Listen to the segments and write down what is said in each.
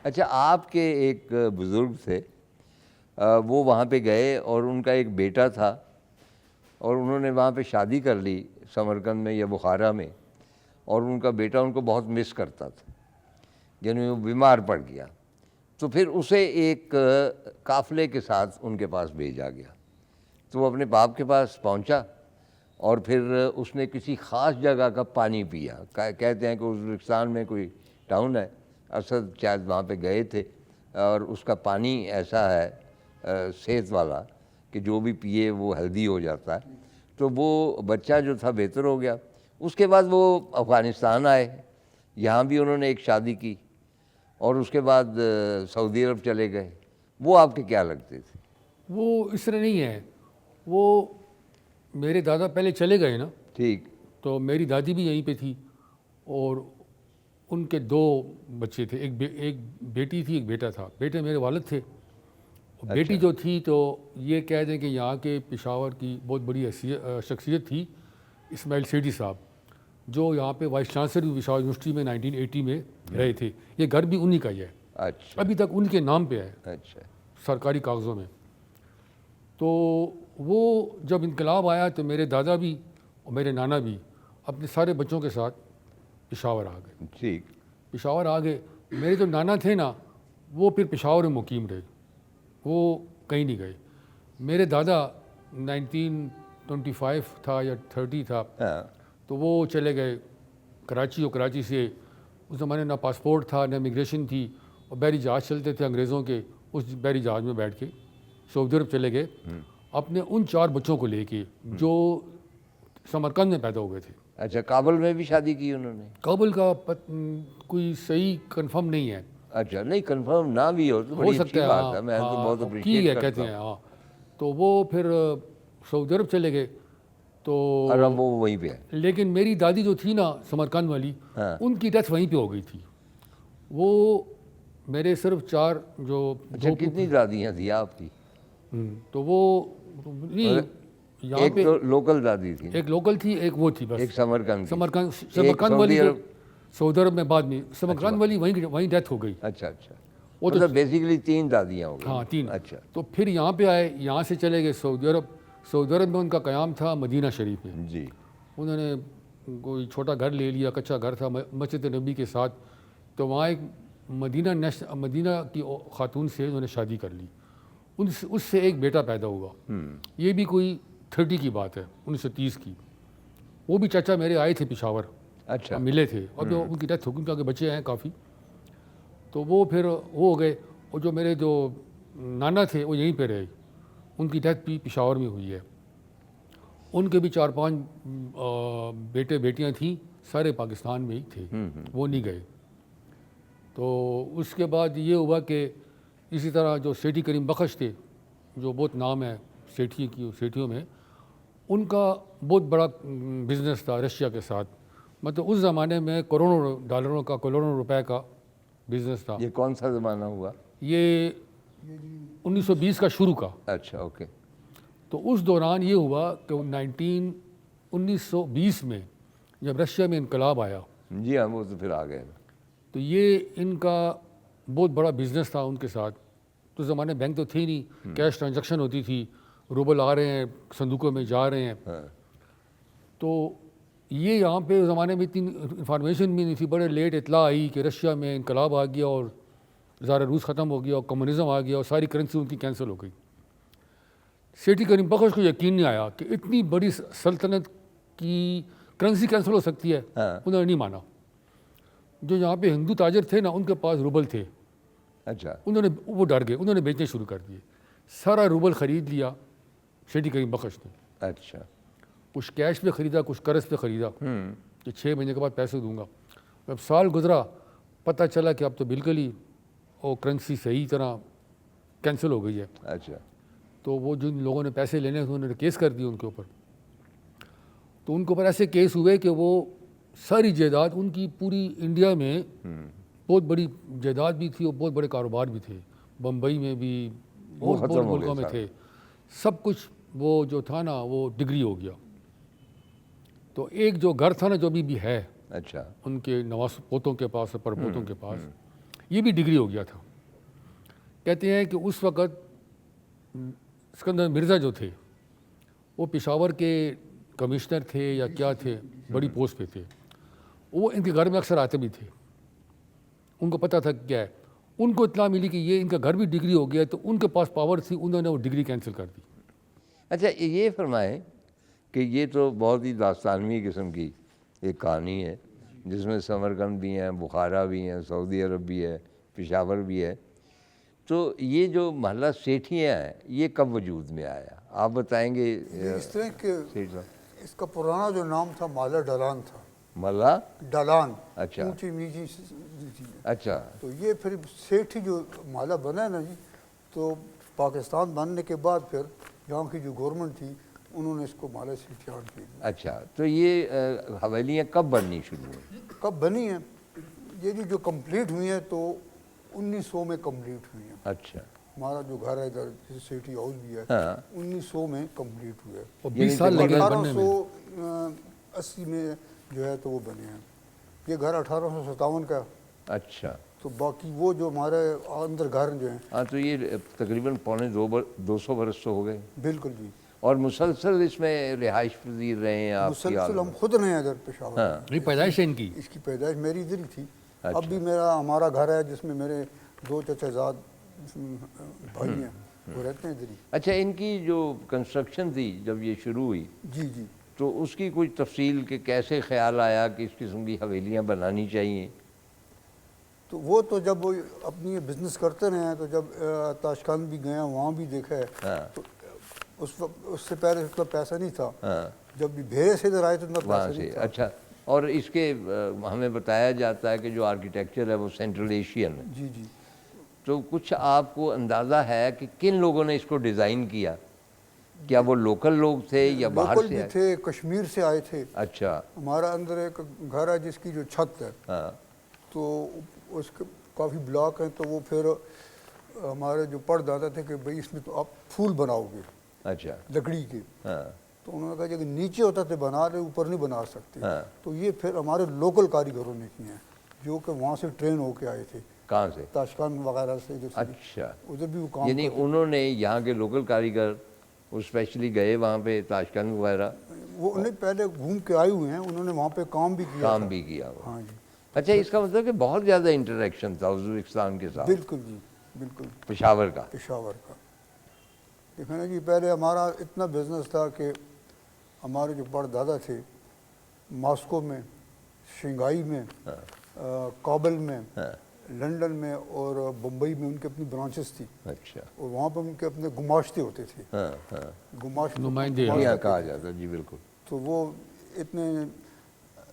اچھا، آپ کے ایک بزرگ تھے، وہ وہاں پہ گئے اور ان کا ایک بیٹا تھا اور انہوں نے وہاں پہ شادی کر لی سمرقند میں یا بخارا میں، اور ان کا بیٹا ان کو بہت مس کرتا تھا، یعنی وہ بیمار پڑ گیا، تو پھر اسے ایک قافلے کے ساتھ ان کے پاس بھیجا گیا، تو وہ اپنے باپ کے پاس پہنچا اور پھر اس نے کسی خاص جگہ کا پانی پیا. کہتے ہیں کہ ازبکستان میں کوئی ٹاؤن ہے، اسد شاید وہاں پہ گئے تھے، اور اس کا پانی ایسا ہے صحت والا کہ جو بھی پیے وہ ہیلدی ہو جاتا ہے. تو وہ بچہ جو تھا بہتر ہو گیا. اس کے بعد وہ افغانستان آئے، یہاں بھی انہوں نے ایک شادی کی، اور اس کے بعد سعودی عرب چلے گئے. وہ آپ کے کیا لگتے تھے؟ وہ اس طرح نہیں ہے. وہ میرے دادا پہلے چلے گئے نا، ٹھیک، تو میری دادی بھی یہیں پہ تھی، اور ان کے 2 بچے تھے، ایک بیٹی تھی، ایک بیٹا تھا. بیٹے میرے والد تھے. بیٹی جو تھی تو یہ کہہ دیں کہ یہاں کے پشاور کی بہت بڑی شخصیت تھی، اسماعیل سیٹھی صاحب، جو یہاں پہ وائس چانسلر بھی پشاور یونیورسٹی میں 1980 میں رہے تھے. یہ گھر بھی انہی کا ہی ہے. اچھا، ابھی تک ان کے نام پہ ہے اچھا، سرکاری کاغذوں میں. تو وہ جب انقلاب آیا تو میرے دادا بھی اور میرے نانا بھی اپنے سارے بچوں کے ساتھ پشاور آ گئے. ٹھیک، پشاور آ گئے. میرے جو نانا تھے نا، وہ پھر پشاور میں مقیم رہے، وہ کہیں نہیں گئے. میرے دادا 1925 تھا یا 30 تھا، تو وہ چلے گئے کراچی. اور کراچی سے اس زمانے نہ پاسپورٹ تھا نہ امیگریشن تھی، اور بحری جہاز چلتے تھے انگریزوں کے. اس بحری جہاز میں بیٹھ کے سعودی عرب چلے گئے اپنے ان 4 بچوں کو لے کے جو سمرقند میں پیدا ہوئے تھے. اچھا، کابل میں بھی شادی کی انہوں نے؟ کابل کا کوئی صحیح کنفرم نہیں ہے. اچھا، نہیں کنفرم نہ بھی ہو تو بڑی اچھی بات ہے، میں تو بہت اپریشیٹ کرتا ہوں. کہتے ہیں ہاں. تو وہ پھر سعودی عرب چلے گئے. تو اور اب وہ وہیں پہ ہے. لیکن میری دادی جو تھی نا سمرقند والی، ان کی ڈیتھ وہیں پہ ہو گئی تھی. وہ میرے صرف 4 جو اچھا، کتنی دادیاں تھیں آپ کی؟ تو وہ نہیں، یہاں ایک پہ تو لوکل دادی تھی، ایک لوکل تھی، ایک وہ تھی بس، ایک سمرقند کی. سمرقند والی سعودی عرب میں بعد میں، سمرقند والی وہیں ڈیتھ ہو گئی. اچھا اچھا، مطلب بیسیکلی 3 دادیاں ہو گئی. ہاں 3. اچھا. تو پھر یہاں پہ آئے، یہاں سے چلے گئے سعودی عرب. سعودی عرب میں ان کا قیام تھا مدینہ شریف میں. جی. انہوں نے کوئی چھوٹا گھر لے لیا، کچا گھر تھا مسجد نبی کے ساتھ. تو وہاں ایک مدینہ کی خاتون سے انہوں نے شادی کر لی. اس سے ایک بیٹا پیدا ہوا. یہ بھی کوئی 30 کی بات ہے، 1930 کی. وہ بھی چچا میرے آئے تھے پشاور. اچھا، ملے تھے. اب ان کی ڈیتھ ہو گئی کیونکہ بچے ہیں کافی. تو وہ پھر وہ ہو گئے. اور جو میرے جو نانا تھے وہ یہیں پہ رہے. ان کی ڈیتھ بھی پشاور میں ہوئی ہے. ان کے بھی 4-5 بیٹے بیٹیاں تھیں، سارے پاکستان میں ہی تھے، وہ نہیں گئے. تو اس کے بعد یہ ہوا کہ اسی طرح جو سیٹھی کریم بخش تھے، جو بہت نام ہے سیٹھیوں میں، ان کا بہت بڑا بزنس تھا رشیا کے ساتھ. مطلب اس زمانے میں کروڑوں ڈالروں کا، کروڑوں روپے کا بزنس تھا. یہ کون سا زمانہ ہوا؟ یہ 1920 کا شروع کا. اچھا، اوکے. تو اس دوران یہ ہوا کہ 1920 میں جب رشیا میں انقلاب آیا، جی ہاں، وہ تو پھر آ گئے. تو یہ ان کا بہت بڑا بزنس تھا ان کے ساتھ. تو زمانے بینک تو تھے نہیں، کیش ٹرانزیکشن ہوتی تھی، روبل آ رہے ہیں صندوقوں میں جا رہے ہیں. تو یہ یہاں پہ اس زمانے میں اتنی انفارمیشن بھی نہیں تھی. بڑے لیٹ اطلاع آئی کہ رشیا میں انقلاب آ گیا اور زار روس ختم ہو گیا اور کمیونزم آ گیا اور ساری کرنسی ان کی کینسل ہو گئی. سیٹھی کریم بخش کو یقین نہیں آیا کہ اتنی بڑی سلطنت کی کرنسی کینسل ہو سکتی ہے. انہوں نے نہیں مانا. جو یہاں پہ ہندو تاجر تھے نا، ان کے پاس روبل تھے. اچھا. وہ ڈر گئے، انہوں نے بیچنے شروع کر دیے. سارا روبل خرید لیا سیٹھی کریم بخش نے. اچھا. کچھ کیش پہ خریدا، کچھ قرض پہ خریدا کہ 6 مہینے کے بعد پیسے دوں گا. جب سال گزرا، پتہ چلا کہ اب تو بالکل ہی وہ کرنسی صحیح طرح کینسل ہو گئی ہے. اچھا. تو وہ جن لوگوں نے پیسے لینے تھے انہوں نے کیس کر دیا ان کے اوپر. تو ان کے اوپر ایسے کیس ہوئے کہ وہ ساری جائیداد ان کی پوری انڈیا میں بہت بڑی جائیداد بھی تھی اور بہت بڑے کاروبار بھی تھے. بمبئی میں بھی بہت ملکوں میں تھے. سب کچھ وہ جو تھا نا وہ ڈگری ہو گیا. تو ایک جو گھر تھا نا جو بھی ہے، اچھا، ان کے نواز پوتوں کے پاس، پر پوتوں کے پاس، یہ بھی ڈگری ہو گیا تھا. کہتے ہیں کہ اس وقت اسکندر مرزا جو تھے وہ پشاور کے کمشنر تھے یا کیا تھے, بڑی پوسٹ پہ تھے. وہ ان کے گھر میں اکثر آتے بھی تھے, ان کو پتہ تھا کیا ہے. ان کو اطلاع ملی کہ یہ ان کا گھر بھی ڈگری ہو گیا, تو ان کے پاس پاور تھی, انہوں نے وہ ڈگری کینسل کر دی. اچھا یہ فرمائیں کہ یہ تو بہت ہی داستانوی قسم کی ایک کہانی ہے جس میں سمرقند بھی ہیں, بخارا بھی ہیں, سعودی عرب بھی ہے, پشاور بھی ہے. تو یہ جو محلہ سیٹھیاں ہیں یہ کب وجود میں آیا, آپ بتائیں گے؟ اس طرح کہ سیٹھ صاحب, اس کا پرانا جو نام تھا محلہ ڈالان تھا. محلہ ڈالان, اچھا اونچی نیچی. اچھا تو یہ پھر سیٹھی جو محلہ بنا ہے نا جی, تو پاکستان بننے کے بعد پھر یہاں کی جو گورنمنٹ تھی انہوں نے اس کو محلہ سیٹھیان کی. اچھا, تو یہ حویلیاں کب بننی شروع ہوئی؟ کب بنی ہیں یہ جو کمپلیٹ ہوئی ہیں تو 1900 میں کمپلیٹ ہوئی ہیں. اچھا, ہمارا جو گھر ہے ادھر سیٹھی ہاؤس بھی ہے, ہاں 1900 میں کمپلیٹ ہوئے. اور 20 سال لگے بننے میں. 1880 میں جو ہے تو وہ بنے ہیں. یہ گھر 1857 کا. اچھا, تو باقی وہ جو ہمارے اندر گھر جو ہیں, ہاں تو یہ تقریباً 200 برس تو ہو گئے. بالکل جی, اور مسلسل اس میں رہائش پذیر رہے ہیں آپ کی؟ مسلسل ہم خود رہے ہیں ادھر پشاور. ہاں, یہ پیدائش ہے ان کی. اس کی پیدائش میری ادھر ہی تھی. اب بھی ہمارا گھر ہے جس میں میرے 2 چچا زاد بھائی ہیں, وہ رہتے ہیں ادھر ہی. اچھا, ان کی جو کنسٹرکشن تھی جب یہ شروع ہوئی جی جی, تو اس کی کوئی تفصیل کہ کیسے خیال آیا کہ اس قسم کی حویلیاں بنانی چاہیے؟ تو وہ تو جب وہ اپنی بزنس کرتے رہے ہیں, تو جب تاشقند بھی گئے ہیں وہاں بھی دیکھا ہے. ہاں, تو اس وقت اس سے پہلے اتنا پیسہ نہیں تھا. ہاں, جب بھی بھیڑے سے ادھر آئے تو اتنا وہاں پیسہ سے. نہیں تھا. اچھا, اور اس کے ہمیں بتایا جاتا ہے کہ جو آرکیٹیکچر ہے وہ سینٹرل ایشین ہے. جی جی, تو کچھ آپ کو اندازہ ہے کہ کن لوگوں نے اس کو ڈیزائن کیا؟ کیا وہ لوکل لوگ تھے یا باہر لوکل سے بھی آئے؟ تھے, کشمیر سے آئے تھے. اچھا, ہمارا اندر ایک گھر ہے جس کی جو چھت ہے, ہاں, تو اس کے کافی بلاک ہیں. تو وہ پھر ہمارے جو پڑھ دادا تھے کہ بھئی اس میں تو آپ پھول بناؤ گے اچھا, لکڑی کے. ہاں, تو انہوں نے کہا کہ نیچے ہوتا تو بنا رہے, اوپر نہیں بنا سکتے. ہاں. تو یہ پھر ہمارے لوکل کاریگروں نے کیے ہیں جو کہ وہاں سے ٹرین ہو کے آئے تھے, کہاں سے؟ تاشقند وغیرہ سے. اچھا, ادھر بھی وہ کام یعنی انہوں نے یہاں کے لوکل کاریگر اسپیشلی گئے وہاں پہ تاشقند وغیرہ, وہ انہیں پہلے گھوم کے آئے ہوئے ہیں, انہوں نے وہاں پہ کام بھی کیا. کام بھی کیا ہوا. ہاں جی. اچھا, اس کا مطلب کہ بہت زیادہ انٹریکشن تھا ازبکستان کے ساتھ بالکل جی, بالکل پشاور کا. پشاور کا. دیکھیں نا جی, پہلے ہمارا اتنا بزنس تھا کہ ہمارے جو پڑھ دادا تھے ماسکو میں, شنگھائی میں, کابل میں, لنڈن میں اور بمبئی میں ان کے اپنی برانچز تھی. اچھا, اور وہاں پہ ان کے اپنے گماشتے ہوتے تھے. ہاں ہاں, نمائندے یہاں کہا جاتا ہے. جی بالکل. تو وہ اتنے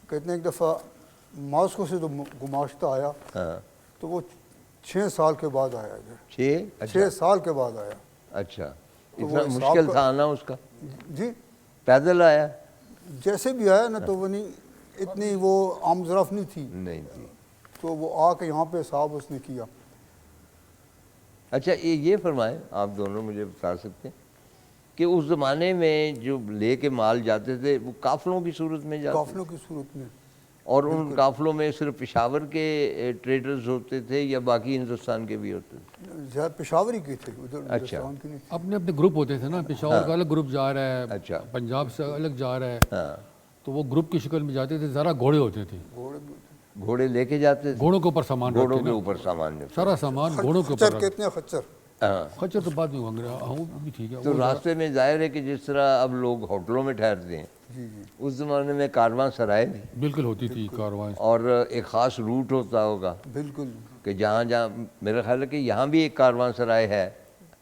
کہتے ہیں ایک دفعہ ماسکو سے جو گماشتہ آیا, تو وہ 6 سال کے بعد آیا ادھر. 6 سال کے بعد آیا. اچھا, اتنا مشکل تھا آنا اس کا؟ جی, پیدل آیا؟ جیسے بھی آیا نا, تو وہ نہیں اتنی وہ آمد رفت نہیں تھی. نہیں تھی. تو وہ آ کے یہاں پہ صاحب اس نے کیا. اچھا, یہ فرمائیں آپ دونوں مجھے بتا سکتے ہیں کہ اس زمانے میں جو لے کے مال جاتے تھے وہ قافلوں کی صورت میں جاتے؟ قافلوں کی صورت میں. اور ان قافلوں میں صرف پشاور کے ٹریڈرز ہوتے تھے یا باقی ہندوستان کے بھی ہوتے تھے؟ زیادہ پشاوری کے تھے, ادھر اچھا, ہندوستان کے نہیں. اپنے اپنے گروپ ہوتے تھے نا, پشاور کا الگ گروپ جا رہا ہے, اچھا, پنجاب سے الگ جا رہا ہے, ہاں, تو وہ گروپ کی شکل میں جاتے تھے. ذرا گھوڑے ہوتے تھے, گھوڑے بھی ہوتے. گھوڑے لے کے جاتے تھے؟ گھوڑوں کے اوپر سامان رکھ گھوڑوں کے کے نا, اوپر سامان. سارا سامان گھوڑوں کے اوپر خچر رکھ. کہتے ہیں, خچر. ہاں, خچر تو بعد میں ہوں گے, ہاں بھی ٹھیک ہے. تو راستے میں ظاہر ہے کہ جس طرح اب لوگ ہوٹلوں میں ٹھہرتے ہیں, جی جی, اس زمانے میں کارواں سرائے تھی بالکل ہوتی تھی کارواں. اور ایک خاص روٹ ہوتا ہوگا بالکل. کہ جہاں جہاں میرا خیال ہے کہ یہاں بھی ایک کارواں سرائے ہے,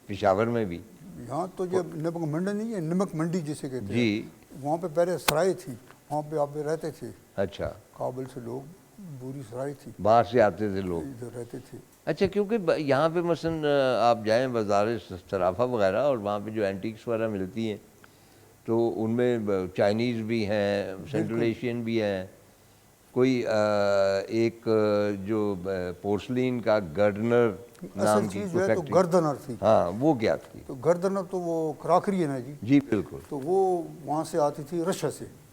پشاور میں بھی. یہاں تو یہ نمک منڈی نہیں ہے, نمک منڈی جسے کہتے ہیں. جی, وہاں پہ پہلے سرائے تھی, وہاں پہ آپ رہتے تھے. اچھا, کابل سے لوگ, بوری سرائے تھی, باہر سے آتے تھے لوگ ادھر رہتے تھے. اچھا, کیونکہ یہاں پہ مثلاً آپ جائیں بازار صرافہ وغیرہ, اور وہاں پہ جو اینٹیکس وغیرہ ملتی ہیں تو ان میں چائنیز بھی ہیں, سینٹرل ایشین بھی ہیں. کوئی ایک جو پورسلین کا گرڈنر نام کی جو ہے تو گردنر تھی. ہاں, وہ کیا تھی؟ تو گردنر تو وہ کراکری ہے نا جی. جی بالکل. تو وہ وہاں سے آتی تھی رشیا سے.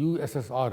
USSR,